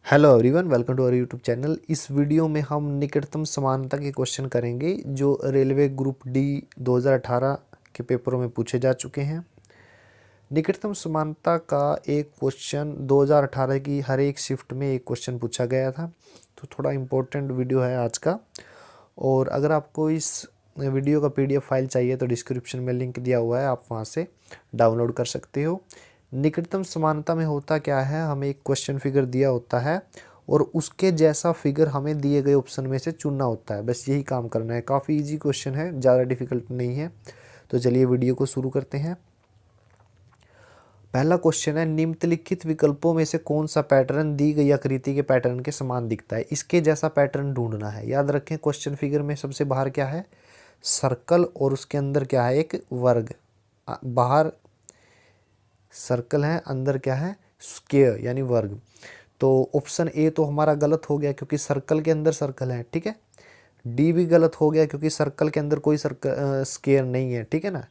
Hello everyone, welcome to our YouTube channel. इस video में हम निकटतम समानता के क्वेश्चन करेंगे जो रेलवे ग्रुप डी 2018 के पेपरों में पूछे जा चुके हैं। निकटतम समानता का एक क्वेश्चन 2018 की हर एक शिफ्ट में एक क्वेश्चन पूछा गया था, तो थोड़ा इम्पोर्टेंट वीडियो है आज का। और अगर आपको इस वीडियो का पीडीएफ फाइल चाहिए तो डिस्क्रिप्शन में लिंक दिया हुआ है, आप वहाँ से डाउनलोड कर सकते हो। निकटतम समानता में होता क्या है, हमें एक क्वेश्चन फिगर दिया होता है और उसके जैसा फिगर हमें दिए गए ऑप्शन में से चुनना होता है, बस यही काम करना है। काफ़ी इजी क्वेश्चन है, ज़्यादा डिफिकल्ट नहीं है। तो चलिए वीडियो को शुरू करते हैं। पहला क्वेश्चन है, निम्नलिखित विकल्पों में से कौन सा पैटर्न दी गई आकृति के पैटर्न के समान दिखता है। इसके जैसा पैटर्न ढूंढना है। याद रखें, क्वेश्चन फिगर में सबसे बाहर क्या है, सर्कल, और उसके अंदर क्या है, एक वर्ग। बाहर सर्कल है, अंदर क्या है, स्क्वायर यानी वर्ग। तो ऑप्शन ए तो हमारा गलत हो गया क्योंकि सर्कल के अंदर सर्कल है, ठीक है। डी भी गलत हो गया क्योंकि सर्कल के अंदर कोई सर्कल स्क्वायर नहीं है, ठीक है ना।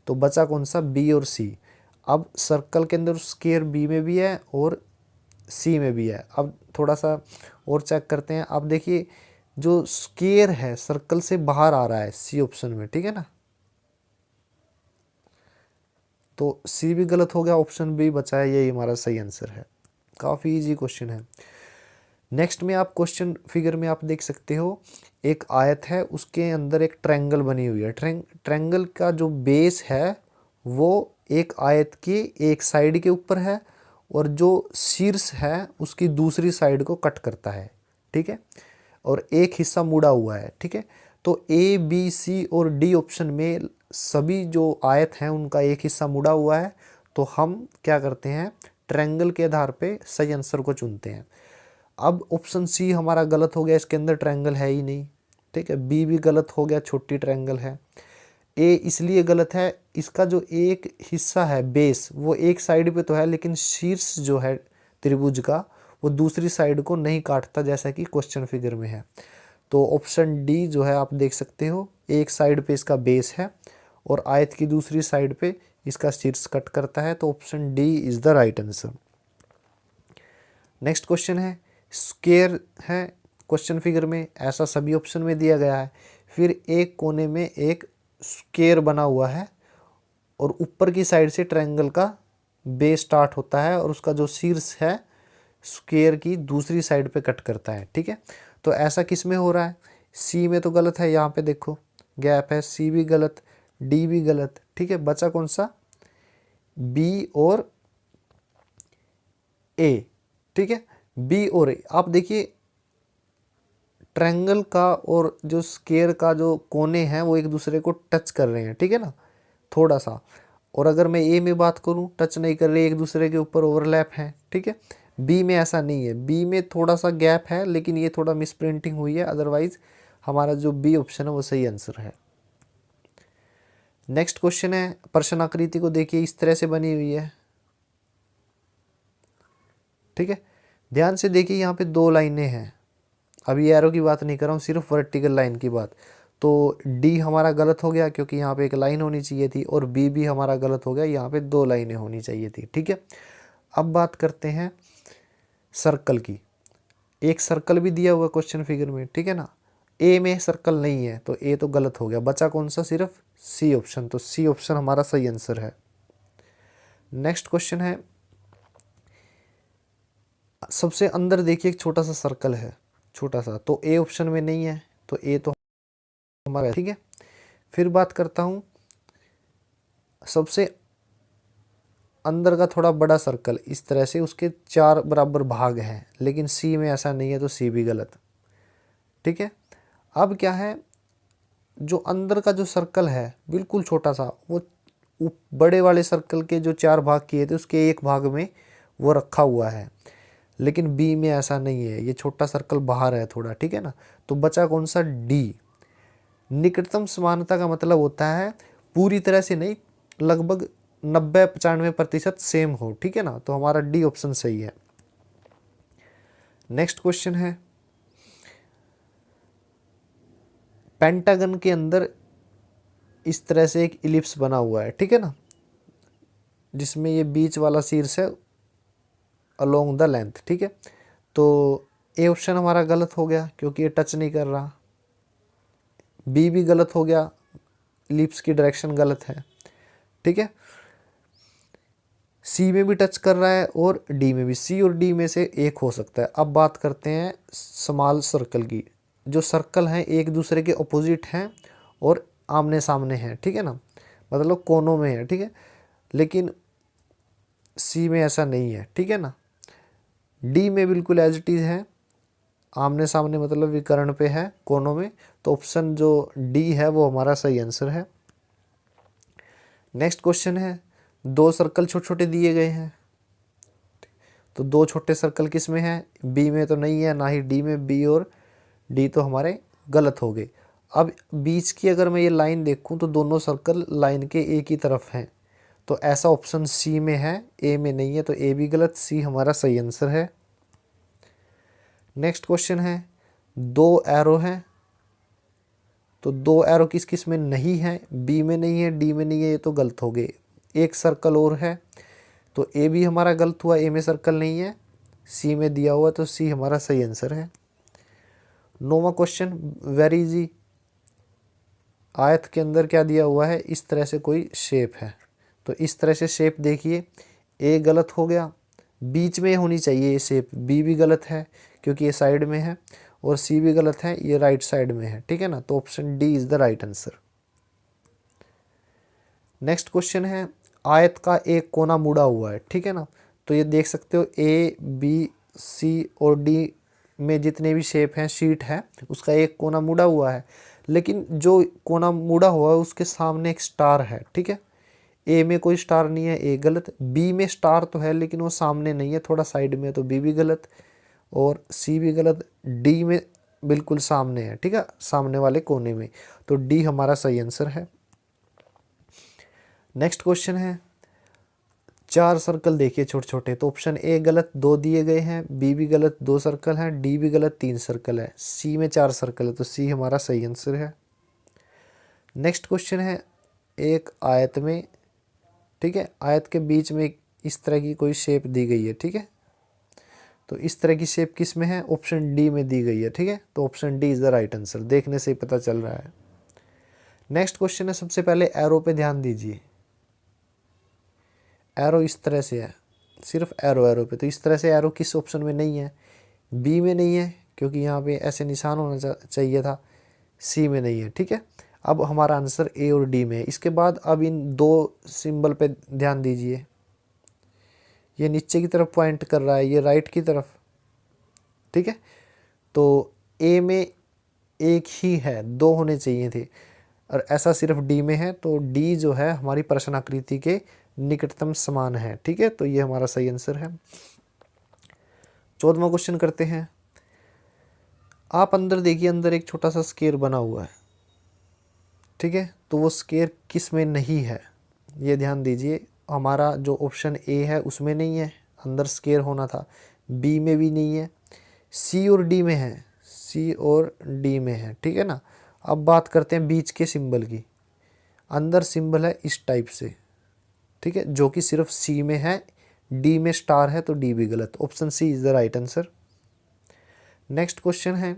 तो बचा कौन सा, बी और सी। अब सर्कल के अंदर स्क्वायर बी में भी है और सी में भी है। अब थोड़ा सा और चेक करते हैं। अब देखिए, जो स्क्वायर है सर्कल से बाहर आ रहा है सी ऑप्शन में, ठीक है ना। तो सी भी गलत हो गया, ऑप्शन बी बचा है, यही हमारा सही आंसर है। काफ़ी इजी क्वेश्चन है। नेक्स्ट में आप क्वेश्चन फिगर में आप देख सकते हो, एक आयत है, उसके अंदर एक ट्रायंगल बनी हुई है। ट्रायंगल का जो बेस है वो एक आयत के एक साइड के ऊपर है और जो शीर्ष है उसकी दूसरी साइड को कट करता है, ठीक है। और एक हिस्सा मुड़ा हुआ है, ठीक है। तो ए बी सी और डी ऑप्शन में सभी जो आयत हैं उनका एक हिस्सा मुड़ा हुआ है। तो हम क्या करते हैं, ट्रायंगल के आधार पे सही आंसर को चुनते हैं। अब ऑप्शन सी हमारा गलत हो गया, इसके अंदर ट्रायंगल है ही नहीं, ठीक है। बी भी गलत हो गया, छोटी ट्रायंगल है। ए इसलिए गलत है, इसका जो एक हिस्सा है बेस वो एक साइड पे तो है, लेकिन शीर्ष जो है त्रिभुज का वो दूसरी साइड को नहीं काटता, जैसा कि क्वेश्चन फिगर में है। तो ऑप्शन डी जो है आप देख सकते हो, एक साइड पे इसका बेस है और आयत की दूसरी साइड पे इसका शीर्ष कट करता है। तो option D is the right answer. Next question है, स्क्वायर है क्वेश्चन फिगर में, ऐसा सभी ऑप्शन में दिया गया है। फिर एक कोने में एक स्क्वायर बना हुआ है और ऊपर की साइड से ट्रायंगल का बेस स्टार्ट होता है और उसका जो शीर्ष है स्क्वायर की दूसरी साइड पे कट करता है, ठीक है। तो ऐसा किस में हो रहा है, सी में तो गलत है, यहाँ पे देखो गैप है, सी भी गलत, डी भी गलत, ठीक है। बचा कौन सा, बी और ए, ठीक है। बी और ए, आप देखिए ट्रायंगल का और जो स्क्वायर का जो कोने हैं वो एक दूसरे को टच कर रहे हैं, ठीक है ना, थोड़ा सा। और अगर मैं ए में बात करूं, टच नहीं कर रहे, एक दूसरे के ऊपर ओवरलैप है, ठीक है। बी में ऐसा नहीं है, बी में थोड़ा सा गैप है, लेकिन ये थोड़ा मिस प्रिंटिंग हुई है, अदरवाइज हमारा जो बी ऑप्शन है वो सही आंसर है। नेक्स्ट क्वेश्चन है, प्रश्न आकृति को देखिए, इस तरह से बनी हुई है, ठीक है। ध्यान से देखिए, यहाँ पे दो लाइनें हैं। अभी एरो की बात नहीं कर रहा हूँ, सिर्फ वर्टिकल लाइन की बात। तो डी हमारा गलत हो गया क्योंकि यहाँ पे एक लाइन होनी चाहिए थी, और बी भी हमारा गलत हो गया, यहाँ पे दो लाइनें होनी चाहिए थी, ठीक है। अब बात करते हैं सर्कल की। एक सर्कल भी दिया हुआ क्वेश्चन फिगर में, ठीक है ना। ए में सर्कल नहीं है तो ए तो गलत हो गया, बचा कौन सा, सिर्फ सी ऑप्शन। तो सी ऑप्शन हमारा सही आंसर है। नेक्स्ट क्वेश्चन है, सबसे अंदर देखिए एक छोटा सा सर्कल है, छोटा सा, तो ए ऑप्शन में नहीं है, तो ए तो हमारा, ठीक है। फिर बात करता हूँ सबसे अंदर का थोड़ा बड़ा सर्कल, इस तरह से उसके चार बराबर भाग हैं, लेकिन सी में ऐसा नहीं है, तो सी भी गलत, ठीक है। अब क्या है, जो अंदर का जो सर्कल है बिल्कुल छोटा सा, वो बड़े वाले सर्कल के जो चार भाग किए थे उसके एक भाग में वो रखा हुआ है, लेकिन बी में ऐसा नहीं है, ये छोटा सर्कल बाहर है थोड़ा, ठीक है ना। तो बचा कौन सा, डी। निकटतम समानता का मतलब होता है पूरी तरह से नहीं, लगभग 90-95% सेम हो, ठीक है ना। तो हमारा डी ऑप्शन सही है। नेक्स्ट क्वेश्चन है, पेंटागन के अंदर इस तरह से एक इलिप्स बना हुआ है, ठीक है ना, जिसमें ये बीच वाला शीर्ष है अलोंग द लेंथ, ठीक है। तो ए ऑप्शन हमारा गलत हो गया क्योंकि ये टच नहीं कर रहा। बी भी गलत हो गया, लिप्स की डायरेक्शन गलत है, ठीक है। सी में भी टच कर रहा है और डी में भी, सी और डी में से एक हो सकता है। अब बात करते हैं स्मॉल सर्कल की। जो सर्कल हैं एक दूसरे के अपोजिट हैं और आमने सामने हैं, ठीक है ना, मतलब कोनों में है, ठीक है। लेकिन सी में ऐसा नहीं है, ठीक है ना। डी में बिल्कुल एज इट इज है, आमने सामने मतलब विकर्ण पे है, कोनों में। तो ऑप्शन जो डी है वो हमारा सही आंसर है। नेक्स्ट क्वेश्चन है, दो सर्कल छोटे छोटे दिए गए हैं, तो दो छोटे सर्कल किस में है? बी में तो नहीं है, ना ही डी में। बी और डी तो हमारे गलत हो गए। अब बीच की अगर मैं ये लाइन देखूं तो दोनों सर्कल लाइन के एक ही तरफ हैं, तो ऐसा ऑप्शन सी में है, ए में नहीं है, तो ए भी गलत, सी हमारा सही आंसर है। नेक्स्ट क्वेश्चन है, दो एरो हैं, तो दो एरो किस किस में नहीं है? बी में नहीं है, डी में नहीं है, ये तो गलत हो गए। एक सर्कल और है, तो ए भी हमारा गलत हुआ, ए में सर्कल नहीं है, सी में दिया हुआ, तो सी हमारा सही आंसर है। नौवां क्वेश्चन वेरी इजी, आयत के अंदर क्या दिया हुआ है? इस तरह से कोई शेप है, तो इस तरह से शेप देखिए, ए गलत हो गया, बीच में होनी चाहिए ये शेप, बी भी गलत है क्योंकि ये साइड में है, और सी भी गलत है, ये राइट साइड में है, ठीक है ना। तो option D is the right answer. Next question है, आयत का एक कोना मुड़ा हुआ है, ठीक है ना। तो ये देख सकते हो ए बी सी और डी में जितने भी शेप हैं, शीट है, उसका एक कोना मुड़ा हुआ है, लेकिन जो कोना मुड़ा हुआ है उसके सामने एक स्टार है, ठीक है। ए में कोई स्टार नहीं है, ए गलत। बी में स्टार तो है लेकिन वो सामने नहीं है, थोड़ा साइड में है, तो बी भी गलत और सी भी गलत। डी में बिल्कुल सामने है, ठीक है, सामने वाले कोने में, तो डी हमारा सही आंसर है। नेक्स्ट क्वेश्चन है, चार सर्कल देखिए छोटे छोटे, तो ऑप्शन ए गलत, दो दिए गए हैं, बी भी गलत, दो सर्कल हैं, डी भी गलत, तीन सर्कल है, सी में चार सर्कल है, तो सी हमारा सही आंसर है। नेक्स्ट क्वेश्चन है, एक आयत में, ठीक है, आयत के बीच में इस तरह की कोई शेप दी गई है, ठीक है, तो इस तरह की शेप किस में है? ऑप्शन डी में दी गई है, ठीक है, तो option D is the right answer, देखने से ही पता चल रहा है। नेक्स्ट क्वेश्चन है, सबसे पहले एरो पे ध्यान दीजिए, एरो इस तरह से है, सिर्फ एरो एरो पे, तो इस तरह से एरो किस ऑप्शन में नहीं है? बी में नहीं है क्योंकि यहाँ पे ऐसे निशान होना चाहिए था, सी में नहीं है, ठीक है। अब हमारा आंसर ए और डी में है। इसके बाद अब इन दो सिंबल पे ध्यान दीजिए, ये नीचे की तरफ पॉइंट कर रहा है, ये राइट की तरफ, ठीक है। तो ए में एक ही है, दो होने चाहिए थे, और ऐसा सिर्फ डी में है, तो डी जो है हमारी प्रश्न आकृति के निकटतम समान है, ठीक है, तो ये हमारा सही आंसर है। 14वां क्वेश्चन करते हैं। आप अंदर देखिए, अंदर एक छोटा सा स्क्वायर बना हुआ है, ठीक है, तो वो स्क्वायर किस में नहीं है? ये ध्यान दीजिए, हमारा जो ऑप्शन ए है उसमें नहीं है, अंदर स्क्वायर होना था, बी में भी नहीं है, सी और डी में है, सी और डी में है, ठीक है ना। अब बात करते हैं बीच के सिंबल की, अंदर सिंबल है इस टाइप से, ठीक है, जो कि सिर्फ सी में है, डी में स्टार है, तो डी भी गलत, option C is the right answer. Next question है,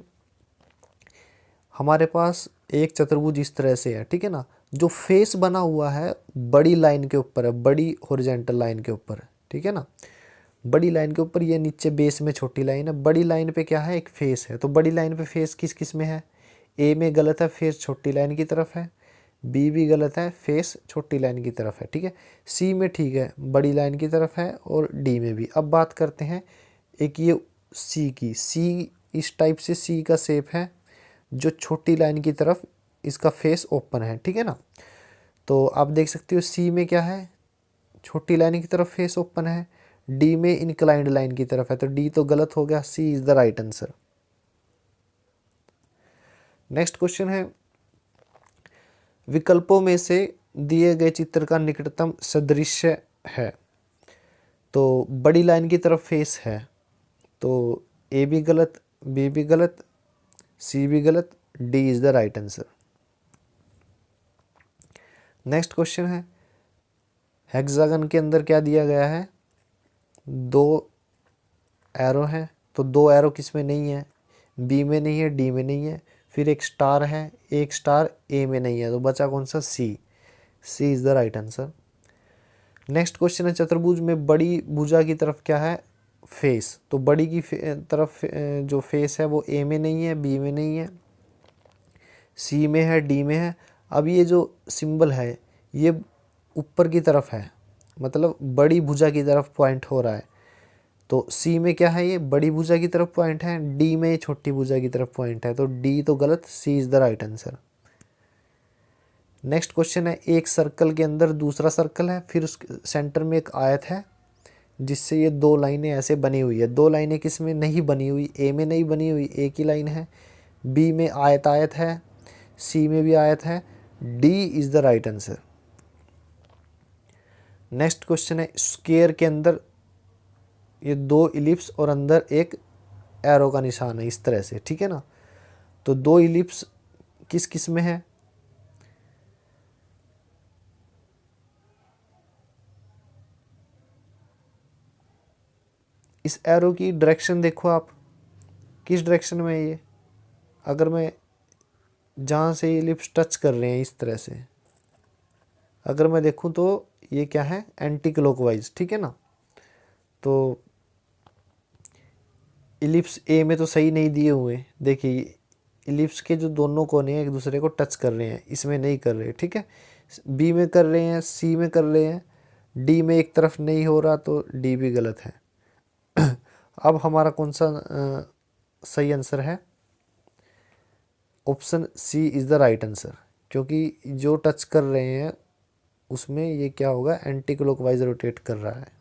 हमारे पास एक चतुर्भुज इस तरह से है, ठीक है ना, जो फेस बना हुआ है बड़ी लाइन के ऊपर है, बड़ी हॉरिजॉन्टल लाइन के ऊपर, ठीक है ना, बड़ी लाइन के ऊपर, ये नीचे बेस में छोटी लाइन है, बड़ी लाइन पे क्या है? एक फेस है, तो बड़ी लाइन पे फेस किस किस में है? ए में गलत है, फेस छोटी लाइन की तरफ है, बी भी गलत है, फेस छोटी लाइन की तरफ है, ठीक है, सी में ठीक है, बड़ी लाइन की तरफ है, और डी में भी। अब बात करते हैं एक ये सी की, सी इस टाइप से सी का शेप है, जो छोटी लाइन की तरफ इसका फेस ओपन है, ठीक है ना। तो आप देख सकते हो सी में क्या है? छोटी लाइन की तरफ फेस ओपन है, डी में इंक्लाइंड लाइन की तरफ है, तो डी तो गलत हो गया, C is the right answer. Next question है, विकल्पों में से दिए गए चित्र का निकटतम सदृश्य है, तो बड़ी लाइन की तरफ फेस है, तो ए भी गलत, बी भी गलत, सी भी गलत, D is the right answer. Next question है, हेक्सागन के अंदर क्या दिया गया है? दो एरो हैं, तो 2 एरो किस में नहीं है, बी में नहीं है, डी में नहीं है, फिर एक स्टार है, एक स्टार ए में नहीं है, तो बचा कौन सा, C. C is the right answer. Next question है चतुर्भुज में बड़ी भुजा की तरफ क्या है, फेस। तो बड़ी की तरफ जो फेस है वो ए में नहीं है, बी में नहीं है, सी में है, डी में है। अब ये जो सिंबल है ये ऊपर की तरफ है, मतलब बड़ी भुजा की तरफ पॉइंट हो रहा है। तो सी में क्या है, ये बड़ी भुजा की तरफ पॉइंट है, डी में ये छोटी भुजा की तरफ पॉइंट है, तो डी तो गलत, C is the right answer. Next question है एक सर्कल के अंदर दूसरा सर्कल है, फिर उस सेंटर में एक आयत है जिससे ये 2 लाइनें ऐसे बनी हुई है। 2 लाइनें किस में नहीं बनी हुई, ए में नहीं बनी हुई, एक ही लाइन है, बी में आयत आयत है, सी में भी आयत है, D is the right answer. Next question है स्क्वायर के अंदर ये 2 इलिप्स और अंदर एक एरो का निशान है इस तरह से, ठीक है ना। तो 2 इलिप्स किस किस में है, इस एरो की डायरेक्शन देखो आप, किस डायरेक्शन में है ये। अगर मैं जहाँ से ये इलिप्स टच कर रहे हैं इस तरह से अगर मैं देखूँ तो ये क्या है, एंटी क्लॉकवाइज, ठीक है ना। तो इलिप्स ए में तो सही नहीं दिए हुए, देखिए इलिप्स के जो दोनों कोने हैं एक दूसरे को टच कर रहे हैं, इसमें नहीं कर रहे, ठीक है। बी में कर रहे हैं, सी में कर रहे हैं, डी में एक तरफ नहीं हो रहा, तो डी भी गलत है। अब हमारा कौन सा सही आंसर है, option C is the right answer, क्योंकि जो टच कर रहे हैं उसमें ये क्या होगा, एंटी क्लॉकवाइज रोटेट कर रहा है।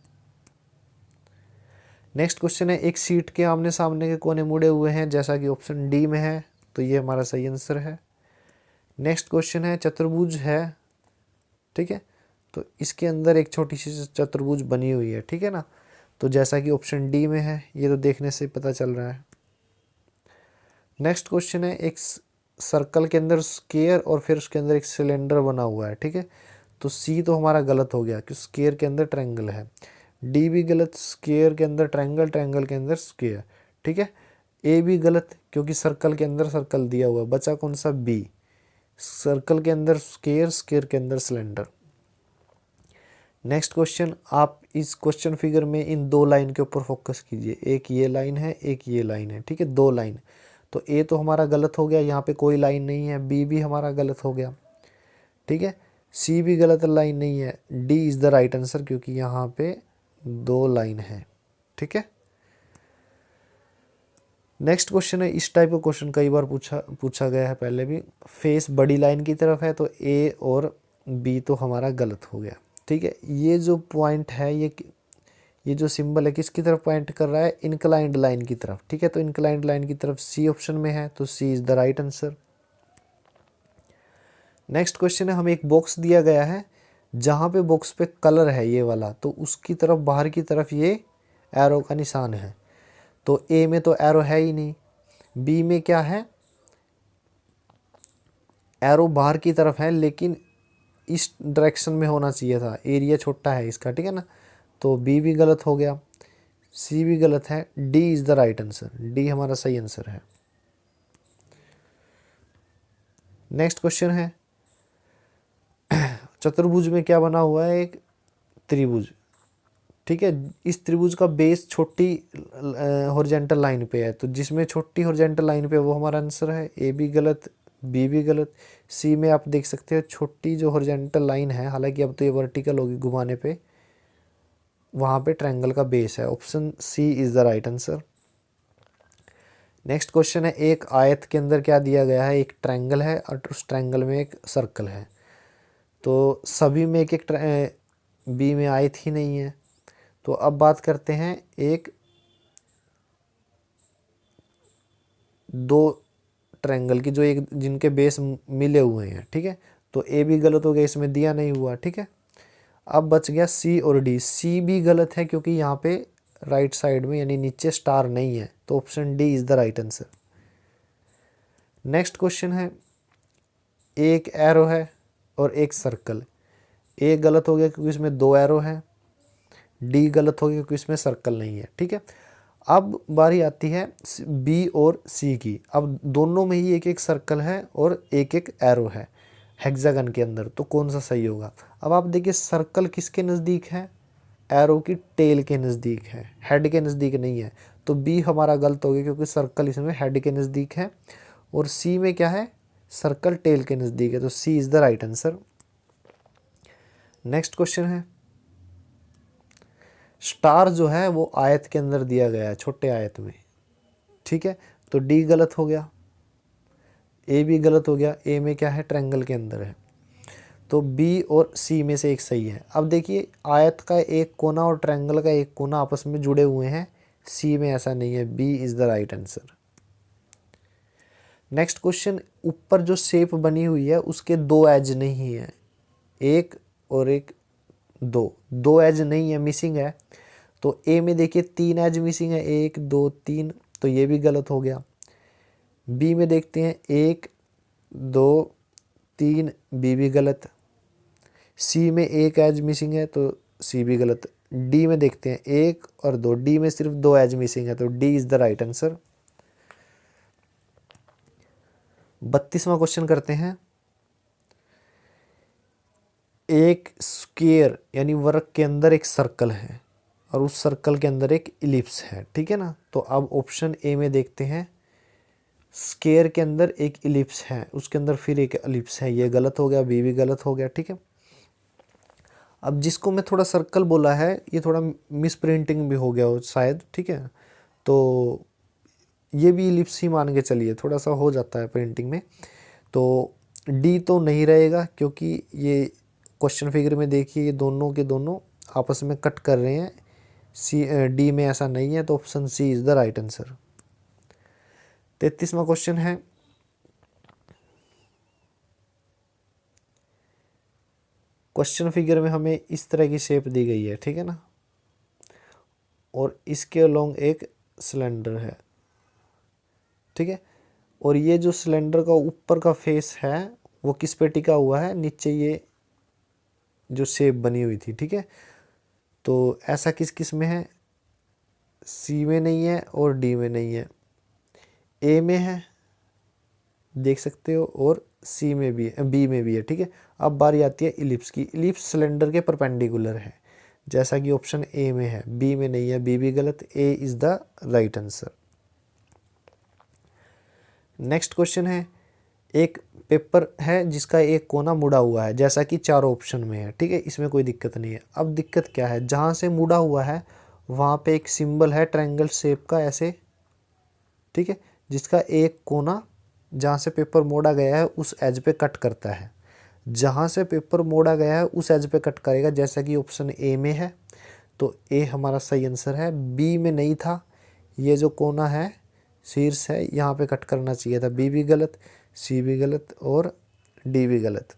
नेक्स्ट क्वेश्चन है एक सीट के आमने सामने के कोने मुड़े हुए हैं जैसा कि ऑप्शन डी में है, तो ये हमारा सही आंसर है। नेक्स्ट क्वेश्चन है चतुर्भुज है, ठीक है, तो इसके अंदर एक छोटी सी चतुर्भुज बनी हुई है, ठीक है ना, तो जैसा कि ऑप्शन डी में है, ये तो देखने से पता चल रहा है। नेक्स्ट क्वेश्चन है एक सर्कल के अंदर स्क्वायर और फिर उसके अंदर एक सिलेंडर बना हुआ है, ठीक है, तो सी तो हमारा गलत हो गया क्योंकि स्क्वायर के अंदर ट्रायंगल है, डी भी गलत, स्क्वायर के अंदर ट्रायंगल, ट्रायंगल के अंदर स्क्वायर, ठीक है, ए भी गलत क्योंकि सर्कल के अंदर सर्कल दिया हुआ है, बचा कौन सा, बी, सर्कल के अंदर स्क्वायर, स्क्वायर के अंदर सिलेंडर। नेक्स्ट क्वेश्चन, आप इस क्वेश्चन फिगर में इन 2 लाइन के ऊपर फोकस कीजिए, एक ये लाइन है, एक ये लाइन है, ठीक है, 2 लाइन। तो ए तो हमारा गलत हो गया, यहाँ पे कोई लाइन नहीं है, बी भी हमारा गलत हो गया, ठीक है, सी भी गलत, लाइन नहीं है, D is the right answer क्योंकि यहाँ पे 2 लाइन है, ठीक है। नेक्स्ट क्वेश्चन है, इस टाइप का क्वेश्चन कई बार पूछा गया है पहले भी, फेस बड़ी लाइन की तरफ है तो ए और बी तो हमारा गलत हो गया, ठीक है। ये जो पॉइंट है ये जो सिंबल है किसकी तरफ पॉइंट कर रहा है, इंक्लाइंड लाइन की तरफ, ठीक है, तो इंक्लाइंड लाइन की तरफ सी ऑप्शन में है, तो C is the right answer. Next question है, हमें एक बॉक्स दिया गया है जहाँ पे बॉक्स पे कलर है ये वाला, तो उसकी तरफ बाहर की तरफ ये एरो का निशान है, तो ए में तो एरो है ही नहीं, बी में क्या है, एरो बाहर की तरफ है लेकिन इस डायरेक्शन में होना चाहिए था, एरिया छोटा है इसका, ठीक है ना, तो बी भी गलत हो गया, सी भी गलत है, D is the right answer, D हमारा सही आंसर है। नेक्स्ट क्वेश्चन है चतुर्भुज में क्या बना हुआ है, एक त्रिभुज, ठीक है, इस त्रिभुज का बेस छोटी हॉरिजॉन्टल लाइन पे है, तो जिसमें छोटी हॉरिजॉन्टल लाइन पे वो हमारा आंसर है, ए भी गलत, बी भी गलत, सी में आप देख सकते हो छोटी जो हॉरिजॉन्टल लाइन है, हालांकि अब तो ये वर्टिकल होगी घुमाने पे, वहाँ पे ट्रायंगल का बेस है, option C is the right answer. Next question है एक आयत के अंदर क्या दिया गया है, एक ट्रायंगल है और उस ट्रायंगल में एक सर्कल है, तो सभी में एक एक बी में आयत ही नहीं है। तो अब बात करते हैं एक 2 ट्रायंगल की जो एक जिनके बेस मिले हुए हैं, ठीक है, तो ए भी गलत हो गया, इसमें दिया नहीं हुआ, ठीक है। अब बच गया सी और डी, सी भी गलत है क्योंकि यहाँ पे राइट साइड में यानी नीचे स्टार नहीं है, तो option D is the right answer. Next question है एक एरो है और एक सर्कल, ए गलत हो गया क्योंकि इसमें 2 एरो हैं, डी गलत हो गया क्योंकि इसमें सर्कल नहीं है, ठीक है। अब बारी आती है बी और सी की। अब दोनों में ही एक एक सर्कल है और एक एक एरो है हेक्सागन के अंदर, तो कौन सा सही होगा। अब आप देखिए सर्कल किसके नज़दीक है, एरो की टेल के नज़दीक है, हेड के नज़दीक नहीं है, तो बी हमारा गलत हो गया क्योंकि सर्कल इसमें हेड के नज़दीक है। और सी में क्या है, सर्कल टेल के नज़दीक है, तो C is the right answer. Next question है, स्टार जो है वो आयत के अंदर दिया गया है, छोटे आयत में, ठीक है, तो डी गलत हो गया, ए भी गलत हो गया, ए में क्या है, ट्रायंगल के अंदर है, तो बी और सी में से एक सही है। अब देखिए आयत का एक कोना और ट्रायंगल का एक कोना आपस में जुड़े हुए हैं, सी में ऐसा नहीं है, B is the right answer. Next question, ऊपर जो शेप बनी हुई है उसके दो एज नहीं है, एक और एक, दो एज नहीं है, मिसिंग है, तो ए में देखिए 3 एज मिसिंग है, 1 2 3, तो ये भी गलत हो गया। बी में देखते हैं 1 2 3, बी भी गलत। सी में 1 एज मिसिंग है, तो सी भी गलत। डी में देखते हैं 1 और 2, डी में सिर्फ 2 एज मिसिंग है, तो D is the right answer. 32वां क्वेश्चन करते हैं, एक स्क्वायर यानी वर्ग के अंदर एक सर्कल है और उस सर्कल के अंदर एक इलिप्स है, ठीक है ना। तो अब ऑप्शन ए में देखते हैं, स्क्वायर के अंदर एक इलिप्स है, उसके अंदर फिर एक इलिप्स है, ये गलत हो गया, बी भी गलत हो गया, ठीक है। अब जिसको मैं थोड़ा सर्कल बोला है ये थोड़ा मिस प्रिंटिंग भी हो गया हो शायद, ठीक है, तो ये भी इलिप्स ही मान के चलिए, थोड़ा सा हो जाता है प्रिंटिंग में। तो डी तो नहीं रहेगा क्योंकि ये क्वेश्चन फिगर में देखिए ये दोनों के दोनों आपस में कट कर रहे हैं, सी डी में ऐसा नहीं है, तो option C is the right answer. 33वां क्वेश्चन है, क्वेश्चन फिगर में हमें इस तरह की शेप दी गई है, ठीक है ना, और इसके अलोंग एक सिलेंडर है, ठीक है, और ये जो सिलेंडर का ऊपर का फेस है वो किस पे टिका हुआ है, नीचे ये जो शेप बनी हुई थी, ठीक है, तो ऐसा किस किस में है, सी में नहीं है और डी में नहीं है, ए में है देख सकते हो, और सी में भी है, बी में भी है, ठीक है। अब बारी आती है इलिप्स की, इलिप्स सिलेंडर के परपेंडिकुलर है, जैसा कि ऑप्शन ए में है, बी में नहीं है, बी भी गलत, A is the right answer. Next question है, एक पेपर है जिसका एक कोना मुड़ा हुआ है, जैसा कि चारों ऑप्शन में है, ठीक है, इसमें कोई दिक्कत नहीं है। अब दिक्कत क्या है, जहाँ से मुड़ा हुआ है वहाँ पे एक सिंबल है ट्रायंगल शेप का ऐसे, ठीक है, जिसका एक कोना जहाँ से पेपर मोड़ा गया है उस एज पे कट करता है, जहाँ से पेपर मोड़ा गया है उस एज पे कट करेगा, जैसा कि ऑप्शन ए में है, तो ए हमारा सही आंसर है। बी में नहीं था, ये जो कोना है शीर्ष है यहाँ पे कट करना चाहिए था, बी भी गलत, सी भी गलत और डी भी गलत।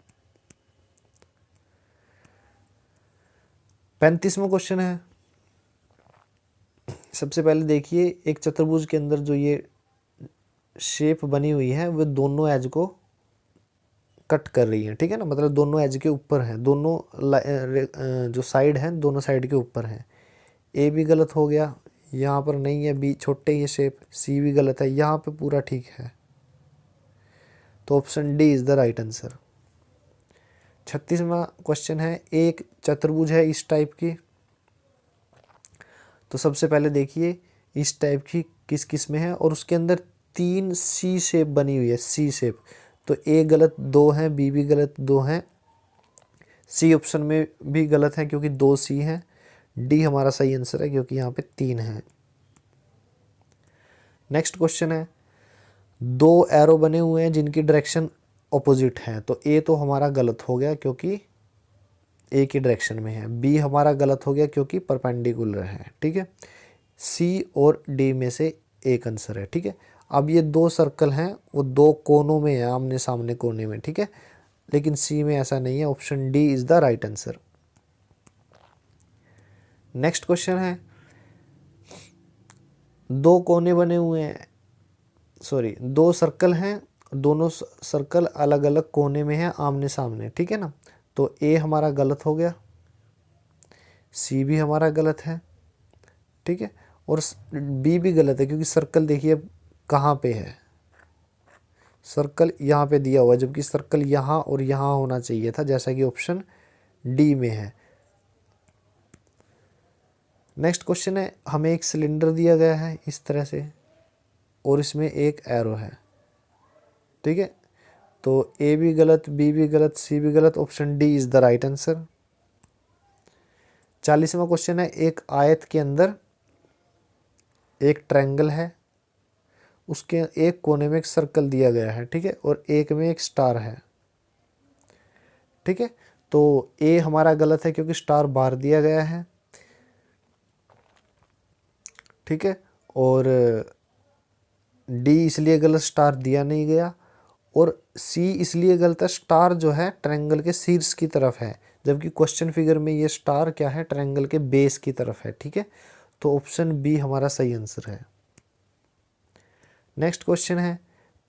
35वां क्वेश्चन है, सबसे पहले देखिए एक चतुर्भुज के अंदर जो ये शेप बनी हुई है वो दोनों एज को कट कर रही है, ठीक है ना, मतलब दोनों एज के ऊपर हैं, दोनों जो साइड हैं दोनों साइड के ऊपर हैं। ए भी गलत हो गया, यहाँ पर नहीं है, बी छोटे ये शेप, सी भी गलत है, यहाँ पे पूरा ठीक है, तो option D is the right answer. 36वां क्वेश्चन है, एक चतुर्भुज है इस टाइप की, तो सबसे पहले देखिए इस टाइप की किस किस में है, और उसके अंदर 3 सी शेप बनी हुई है, सी शेप, तो ए गलत, 2 हैं, बी भी गलत, 2 हैं, सी ऑप्शन में भी गलत है क्योंकि 2 सी हैं, डी हमारा सही आंसर है क्योंकि यहाँ पे 3 हैं। नेक्स्ट क्वेश्चन है, 2 एरो बने हुए हैं जिनकी डायरेक्शन ऑपोजिट है, तो ए तो हमारा गलत हो गया क्योंकि ए की डायरेक्शन में है, बी हमारा गलत हो गया क्योंकि परपेंडिकुलर है, ठीक है, सी और डी में से एक आंसर है, ठीक है। अब ये 2 सर्कल हैं वो 2 कोनों में है, आमने सामने कोने में, ठीक है, लेकिन सी में ऐसा नहीं है, option D is the right answer. Next question है, 2 कोने बने हुए हैं, सॉरी 2 सर्कल हैं, दोनों सर्कल अलग अलग कोने में हैं आमने सामने, ठीक है ना, तो ए हमारा गलत हो गया, सी भी हमारा गलत है, ठीक है, और बी भी गलत है क्योंकि सर्कल देखिए कहाँ पे है, सर्कल यहाँ पे दिया हुआ है, जबकि सर्कल यहाँ और यहाँ होना चाहिए था, जैसा कि ऑप्शन डी में है। नेक्स्ट क्वेश्चन है, हमें एक सिलेंडर दिया गया है इस तरह से और इसमें एक एरो है, ठीक है। तो ए भी गलत, बी भी गलत, सी भी गलत, option D is the right answer. 40वां क्वेश्चन है, एक आयत के अंदर एक ट्रायंगल है, उसके एक कोने में एक सर्कल दिया गया है, ठीक है, और एक में एक स्टार है, ठीक है। तो ए हमारा गलत है क्योंकि स्टार बाहर दिया गया है, ठीक है, और डी इसलिए गलत, स्टार दिया नहीं गया, और सी इसलिए गलत है, स्टार जो है ट्रायंगल के शीर्ष की तरफ है, जबकि क्वेश्चन फिगर में ये स्टार क्या है, ट्रायंगल के बेस की तरफ है, ठीक है। तो ऑप्शन बी हमारा सही आंसर है। नेक्स्ट क्वेश्चन है,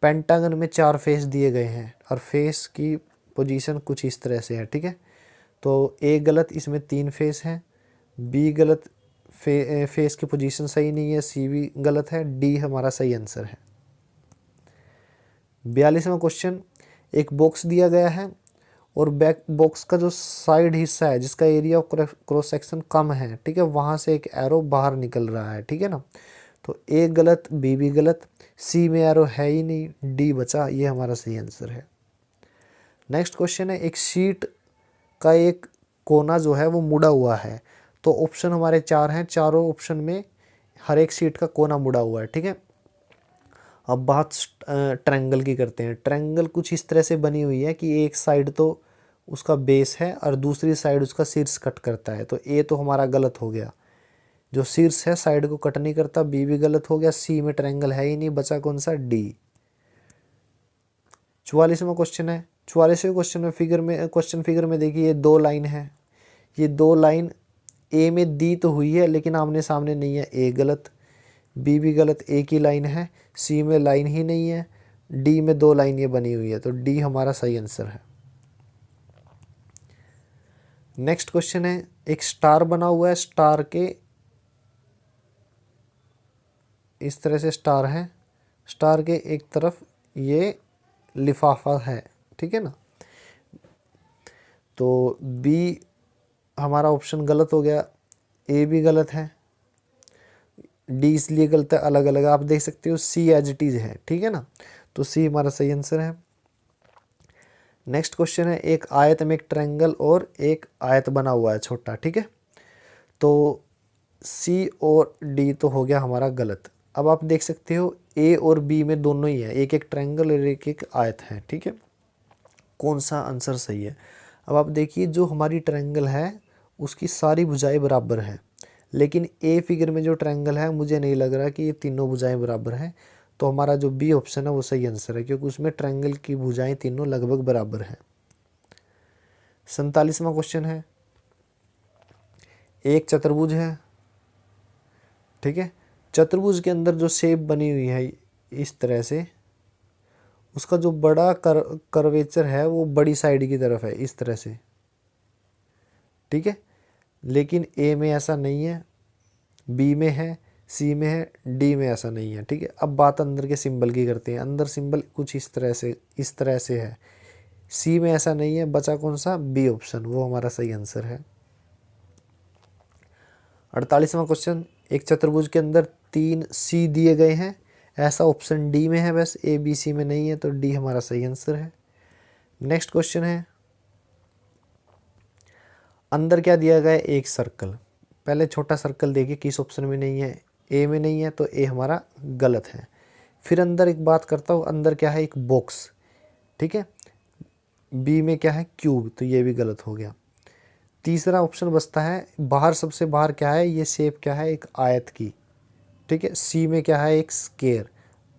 पेंटागन में 4 फेस दिए गए हैं और फेस की पोजीशन कुछ इस तरह से है, ठीक है। तो ए गलत, इसमें 3 फेस हैं, बी गलत, फेस की पोजीशन सही नहीं है, सी भी गलत है, डी हमारा सही आंसर है। 42वां क्वेश्चन, एक बॉक्स दिया गया है और बैक बॉक्स का जो साइड हिस्सा है जिसका एरिया ऑफ क्रॉस सेक्शन कम है, ठीक है, वहाँ से एक एरो बाहर निकल रहा है, ठीक है ना। तो ए गलत, बी भी गलत, सी में एरो है ही नहीं, डी बचा, ये हमारा सही आंसर है। नेक्स्ट क्वेश्चन है, एक शीट का एक कोना जो है वो मुड़ा हुआ है, तो ऑप्शन हमारे 4 हैं, चारों ऑप्शन में हर एक शीट का कोना मुड़ा हुआ है, ठीक है। अब बात ट्रायंगल की करते हैं। ट्रायंगल कुछ इस तरह से बनी हुई है कि एक साइड तो उसका बेस है और दूसरी साइड उसका शीर्ष कट करता है, तो ए तो हमारा गलत हो गया, जो शीर्ष है साइड को कट नहीं करता, बी भी गलत हो गया, सी में ट्रायंगल है ही नहीं, बचा कौन सा, डी। 44वां क्वेश्चन है, 44वें क्वेश्चन फिगर में देखिए ये 2 लाइन है, ये 2 लाइन ए में दी तो हुई है लेकिन आमने सामने नहीं है, ए गलत, बी भी गलत, एक ही लाइन है, सी में लाइन ही नहीं है, डी में 2 लाइन ये बनी हुई है, तो डी हमारा सही आंसर है। नेक्स्ट क्वेश्चन है, एक स्टार बना हुआ है, स्टार के इस तरह से स्टार है, स्टार के एक तरफ ये लिफाफा है, ठीक है ना। तो बी हमारा ऑप्शन गलत हो गया, ए भी गलत है, डी इसलिए गलत है, अलग अलग आप देख सकते हो, सी एज इट इज है, ठीक है ना। तो सी हमारा सही आंसर है। नेक्स्ट क्वेश्चन है, एक आयत में एक ट्रायंगल और एक आयत बना हुआ है छोटा, ठीक है। तो सी और डी तो हो गया हमारा गलत। अब आप देख सकते हो ए और बी में दोनों ही है, एक एक ट्रायंगल और एक एक आयत है, ठीक है। कौन सा आंसर सही है? अब आप देखिए, जो हमारी ट्रायंगल है उसकी सारी भुजाएं बराबर हैं, लेकिन ए फिगर में जो ट्रायंगल है मुझे नहीं लग रहा कि ये तीनों भुजाएं बराबर हैं, तो हमारा जो बी ऑप्शन है वो सही आंसर है, क्योंकि उसमें ट्रायंगल की भुजाएं तीनों लगभग बराबर हैं। 47वां क्वेश्चन है, एक चतुर्भुज है, ठीक है। चतुर्भुज के अंदर जो शेप बनी हुई है इस तरह से, उसका जो बड़ा कर्वेचर है वो बड़ी साइड की तरफ है इस तरह से, ठीक है। लेकिन ए में ऐसा नहीं है, बी में है, सी में है, डी में ऐसा नहीं है, ठीक है। अब बात अंदर के सिंबल की करते हैं। अंदर सिंबल कुछ इस तरह से है, सी में ऐसा नहीं है, बचा कौन सा, बी ऑप्शन, वो हमारा सही आंसर है। 48वां क्वेश्चन, एक चतुर्भुज के अंदर 3 सी दिए गए हैं, ऐसा ऑप्शन डी में है, बस ए बी सी में नहीं है, तो डी हमारा सही आंसर है। नेक्स्ट क्वेश्चन है, अंदर क्या दिया गया है, एक सर्कल। पहले छोटा सर्कल देखिए किस ऑप्शन में नहीं है, ए में नहीं है, तो ए हमारा गलत है। फिर अंदर एक बात करता हूँ, अंदर क्या है, एक बॉक्स, ठीक है। बी में क्या है, क्यूब, तो ये भी गलत हो गया। तीसरा ऑप्शन बचता है, बाहर सबसे बाहर क्या है, ये शेप क्या है, एक आयत की, ठीक है। सी में क्या है, एक स्क्वायर,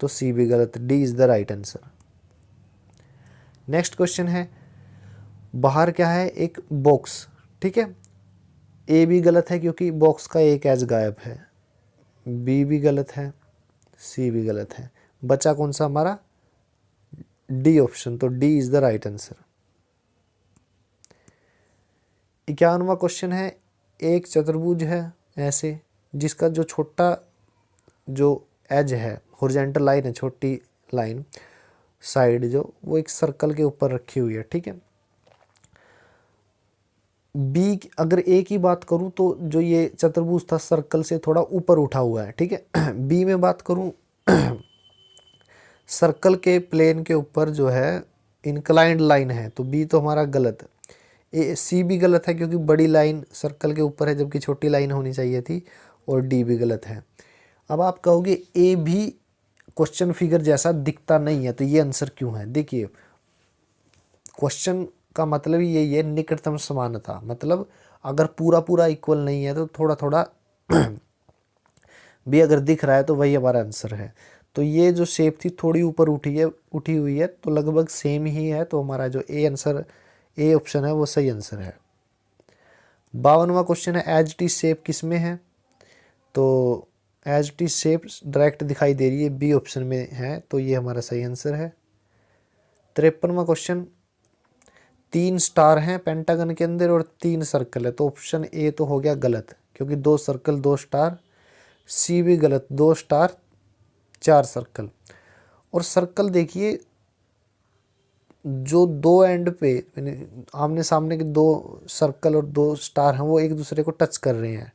तो सी भी गलत, D is the right answer. Next question है, बाहर क्या है, एक बॉक्स, ठीक है। ए भी गलत है क्योंकि बॉक्स का एक एज गायब है, बी भी गलत है, सी भी गलत है, बचा कौन सा हमारा, डी ऑप्शन, तो D is the right answer. 51वां क्वेश्चन है, एक चतुर्भुज है ऐसे, जिसका जो छोटा जो एज है, हॉरिजॉन्टल लाइन है, छोटी लाइन साइड जो, वो एक सर्कल के ऊपर रखी हुई है, ठीक है। बी, अगर ए की बात करूं तो जो ये चतुर्भुज था सर्कल से थोड़ा ऊपर उठा हुआ है, ठीक है। बी में बात करूं सर्कल के प्लेन के ऊपर जो है इंक्लाइंड लाइन है, तो बी तो हमारा गलत है। ए, सी भी गलत है क्योंकि बड़ी लाइन सर्कल के ऊपर है जबकि छोटी लाइन होनी चाहिए थी, और डी भी गलत है। अब आप कहोगे ए भी क्वेश्चन फिगर जैसा दिखता नहीं है, तो ये आंसर क्यों है? देखिए, क्वेश्चन का मतलब ही यही है, निकटतम समानता, मतलब अगर पूरा पूरा इक्वल नहीं है तो थोड़ा थोड़ा भी अगर दिख रहा है तो वही हमारा आंसर है। तो ये जो शेप थी थोड़ी ऊपर उठी हुई है, तो लगभग सेम ही है, तो हमारा जो ए ऑप्शन है वो सही आंसर है। 52वां क्वेश्चन है एज टी शेप किस में है? तो एज टी शेप डायरेक्ट दिखाई दे रही है, बी ऑप्शन में है, तो ये हमारा सही आंसर है। 53वां क्वेश्चन, 3 स्टार हैं पेंटागन के अंदर और 3 सर्कल है, तो ऑप्शन ए तो हो गया गलत क्योंकि 2 सर्कल 2 स्टार। सी भी गलत, 2 स्टार 4 सर्कल। और सर्कल देखिए, जो दो एंड पे आमने सामने के 2 सर्कल और 2 स्टार हैं वो एक दूसरे को टच कर रहे हैं,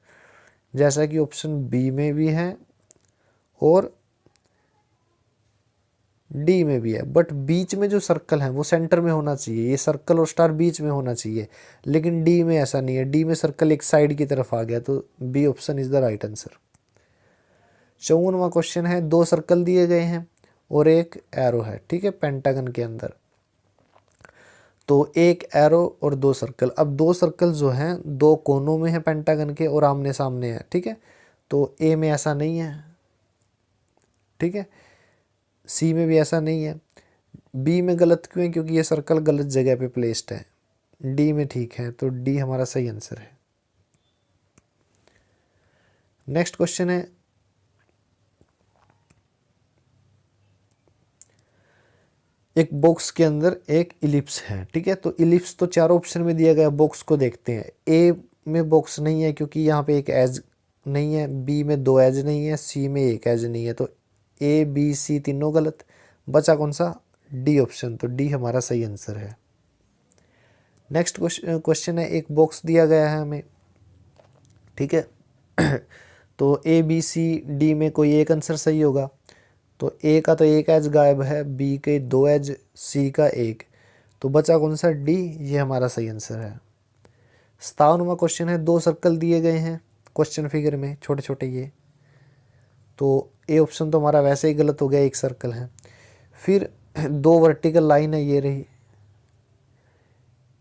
जैसा कि ऑप्शन बी में भी है और डी में भी है। बट बीच में जो सर्कल है वो सेंटर में होना चाहिए, ये सर्कल और स्टार बीच में होना चाहिए, लेकिन डी में ऐसा नहीं है, डी में सर्कल एक साइड की तरफ आ गया, तो B option is the right answer. 54वां क्वेश्चन है, 2 सर्कल दिए गए हैं और एक एरो है, ठीक है, पेंटागन के अंदर। तो एक एरो और 2 सर्कल। अब 2 सर्कल जो हैं 2 कोनों में है पेंटागन के और आमने सामने है, ठीक है, तो ए में ऐसा नहीं है, ठीक है, सी में भी ऐसा नहीं है। बी में गलत क्यों है? क्योंकि ये सर्कल गलत जगह पे प्लेस्ड है। डी में ठीक है, तो डी हमारा सही आंसर है। नेक्स्ट क्वेश्चन है, एक बॉक्स के अंदर एक इलिप्स है, ठीक है, तो इलिप्स तो चारों ऑप्शन में दिया गया, बॉक्स को देखते हैं। ए में बॉक्स नहीं है क्योंकि यहाँ पे एक एज नहीं है, बी में 2 एज नहीं है, सी में एक एज नहीं है, तो ए बी सी तीनों गलत। बचा कौन सा? डी ऑप्शन, तो डी हमारा सही आंसर है। नेक्स्ट क्वेश्चन है, एक बॉक्स दिया गया है हमें, ठीक है, तो ए बी सी डी में कोई एक आंसर सही होगा, तो ए का तो एक एज गायब है, बी के 2 एज, सी का 1, तो बचा कौन सा? डी, ये हमारा सही आंसर है। 57वां क्वेश्चन है, 2 सर्कल दिए गए हैं क्वेश्चन फिगर में, छोटे छोटे ये, तो ए ऑप्शन तो हमारा वैसे ही गलत हो गया, एक सर्कल है। फिर 2 वर्टिकल लाइन है, ये रही,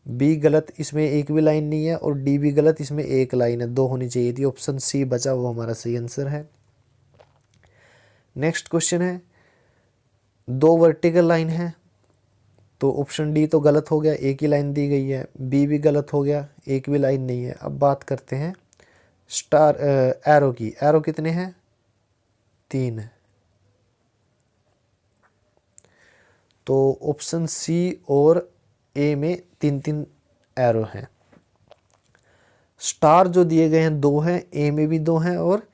बी गलत, इसमें एक भी लाइन नहीं है, और डी भी गलत, इसमें एक लाइन है, 2 होनी चाहिए थी, ऑप्शन सी बचा, वो हमारा सही आंसर है। नेक्स्ट क्वेश्चन है, 2 वर्टिकल लाइन है, तो ऑप्शन डी तो गलत हो गया, एक ही लाइन दी गई है, बी भी गलत हो गया, एक भी लाइन नहीं है। अब बात करते हैं स्टार एरो की, एरो कितने हैं? 3, तो ऑप्शन सी और ए में 3 एरो हैं। स्टार जो दिए गए हैं 2 हैं, ए में भी 2 हैं और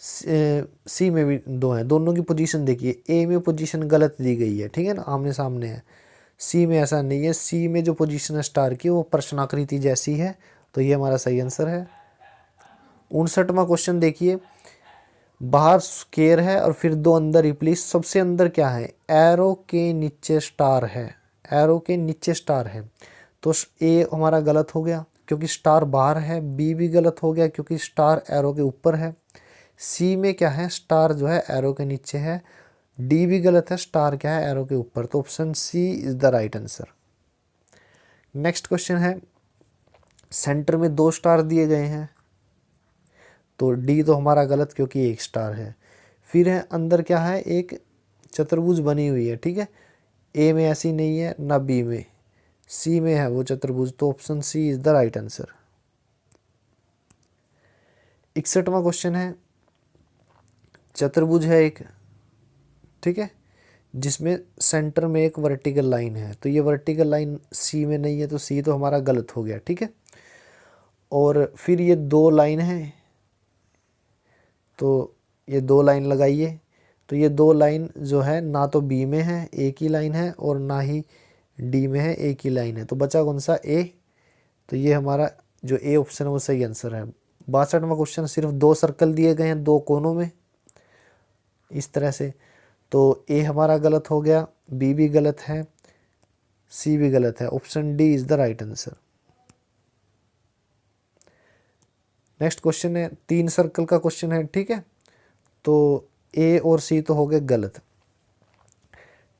सी में भी 2 हैं, दोनों की पोजीशन देखिए, ए में पोजीशन गलत दी गई है, ठीक है ना, आमने सामने है, सी में ऐसा नहीं है, सी में जो पोजीशन है स्टार की वो प्रश्नाकृति जैसी है, तो ये हमारा सही आंसर है। 59वां क्वेश्चन देखिए, बाहर स्क्वायर है और फिर 2 अंदर रिप्लेस, सबसे अंदर क्या है? एरो के नीचे स्टार है, एरो के नीचे स्टार है, तो ए हमारा गलत हो गया क्योंकि स्टार बाहर है, बी भी गलत हो गया क्योंकि स्टार एरो के ऊपर है, सी में क्या है? स्टार जो है एरो के नीचे है, डी भी गलत है, स्टार क्या है? एरो के ऊपर, तो option C is the right answer. Next question है, सेंटर में 2 स्टार दिए गए हैं, तो डी तो हमारा गलत क्योंकि एक स्टार है। फिर है अंदर क्या है? एक चतुर्भुज बनी हुई है, ठीक है, ए में ऐसी नहीं है ना बी में, सी में है वो चतुर्भुज, तो option C is the right answer. 61वां क्वेश्चन है, चतुर्भुज है एक, ठीक है, जिसमें सेंटर में एक वर्टिकल लाइन है, तो ये वर्टिकल लाइन सी में नहीं है, तो सी तो हमारा गलत हो गया, ठीक है। और फिर ये 2 लाइन है, तो ये 2 लाइन लगाइए, तो ये 2 लाइन जो है ना तो बी में है, एक ही लाइन है, और ना ही डी में है, एक ही लाइन है। तो बचा कौन सा? ए। तो ये हमारा जो ए ऑप्शन है वो सही आंसर है। 62वां क्वेश्चन, सिर्फ 2 सर्कल दिए गए हैं 2 कोनों में इस तरह से। तो ए हमारा गलत हो गया, बी भी गलत है, सी भी गलत है। Option D is the right answer. Next question है 3 सर्कल का क्वेश्चन है, ठीक है। तो ए और सी तो हो गए गलत,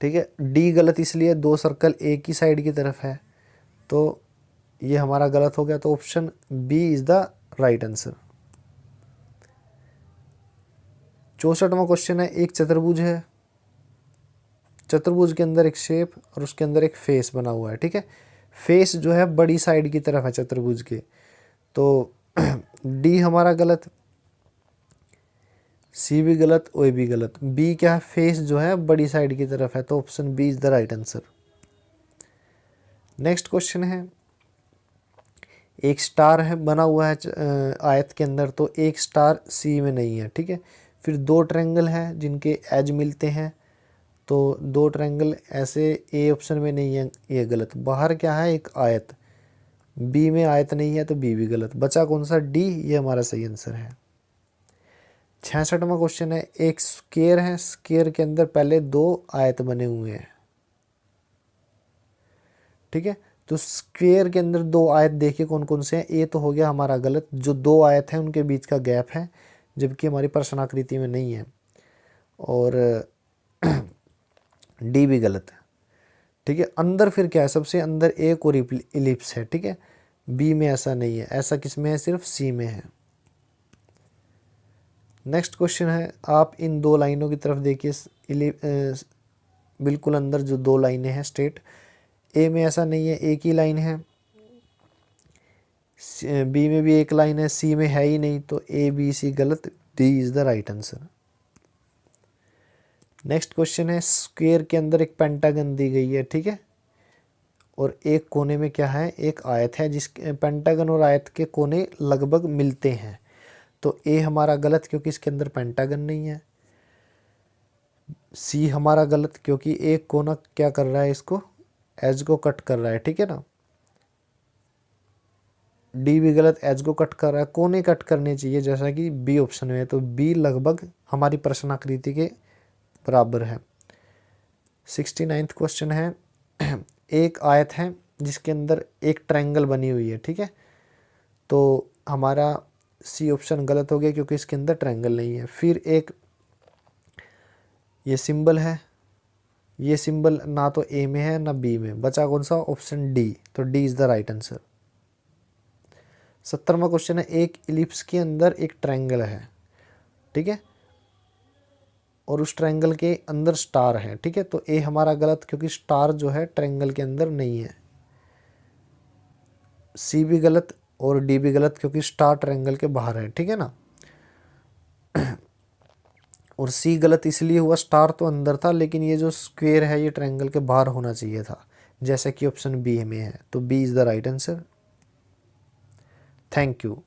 ठीक है। डी गलत इसलिए 2 सर्कल एक ही साइड की तरफ है, तो ये हमारा गलत हो गया। तो option B is the right answer. 64वां क्वेश्चन है, एक चतुर्भुज है, चतुर्भुज के अंदर एक शेप और उसके अंदर एक फेस बना हुआ है, ठीक है। फेस जो है बड़ी साइड की तरफ है चतुर्भुज के, तो डी हमारा गलत, सी भी गलत, ओ भी गलत। बी क्या है? फेस जो है बड़ी साइड की तरफ है, तो option B is the right answer. Next question है, एक स्टार है बना हुआ है आयत के अंदर, तो एक स्टार सी में नहीं है, ठीक है। फिर 2 ट्रायंगल हैं जिनके एज मिलते हैं, तो 2 ट्रायंगल ऐसे ए ऑप्शन में नहीं है, ये गलत। बाहर क्या है? एक आयत, बी में आयत नहीं है, तो बी भी गलत। बचा कौन सा? डी, ये हमारा सही आंसर है। 66वां क्वेश्चन है, एक स्क्वायर है, स्क्वायर के अंदर पहले 2 आयत बने हुए हैं, ठीक है। तो स्क्वायर के अंदर 2 आयत देखिए कौन कौन से हैं। ए तो हो गया हमारा गलत, जो 2 आयत हैं उनके बीच का गैप है, जबकि हमारी प्रश्नाकृति में नहीं है। और डी भी गलत है, ठीक है। अंदर फिर क्या है? सबसे अंदर एक और इलिप्स है, ठीक है। बी में ऐसा नहीं है, ऐसा किस में है? सिर्फ सी में है। नेक्स्ट क्वेश्चन है, आप इन 2 लाइनों की तरफ देखिए, बिल्कुल अंदर जो 2 लाइनें हैं स्ट्रेट, ए में ऐसा नहीं है, एक ही लाइन है। बी में भी एक लाइन है, सी में है ही नहीं, तो ए बी सी गलत, D is the right answer. Next question है, स्क्वायर के अंदर एक पेंटागन दी गई है, ठीक है। और एक कोने में क्या है? एक आयत है, जिस पेंटागन और आयत के कोने लगभग मिलते हैं, तो ए हमारा गलत क्योंकि इसके अंदर पेंटागन नहीं है। सी हमारा गलत क्योंकि एक कोना क्या कर रहा है? इसको एज को कट कर रहा है, ठीक है ना। डी भी गलत, एज को कट कर रहा है, कोने कट करने चाहिए जैसा कि बी ऑप्शन में है, तो बी लगभग हमारी प्रश्नाकृति के बराबर है। 69वां क्वेश्चन है, एक आयत है जिसके अंदर एक ट्रायंगल बनी हुई है, ठीक है। तो हमारा सी ऑप्शन गलत हो गया क्योंकि इसके अंदर ट्रायंगल नहीं है। फिर एक ये सिंबल है, ये सिंबल ना तो ए में है ना बी में। बचा कौन सा? ऑप्शन डी, तो D is the right answer. 70वां क्वेश्चन है, एक इलिप्स के अंदर एक ट्रायंगल है, ठीक है, और उस ट्रायंगल के अंदर स्टार है, ठीक है। तो ए हमारा गलत क्योंकि स्टार जो है ट्रायंगल के अंदर नहीं है। सी भी गलत और डी भी गलत क्योंकि स्टार ट्रायंगल के बाहर है, ठीक है ना। और सी गलत इसलिए हुआ, स्टार तो अंदर था, लेकिन ये जो स्क्वायर है ये ट्रायंगल के बाहर होना चाहिए था, जैसे कि ऑप्शन बी में है, तो B is the right answer. Thank you.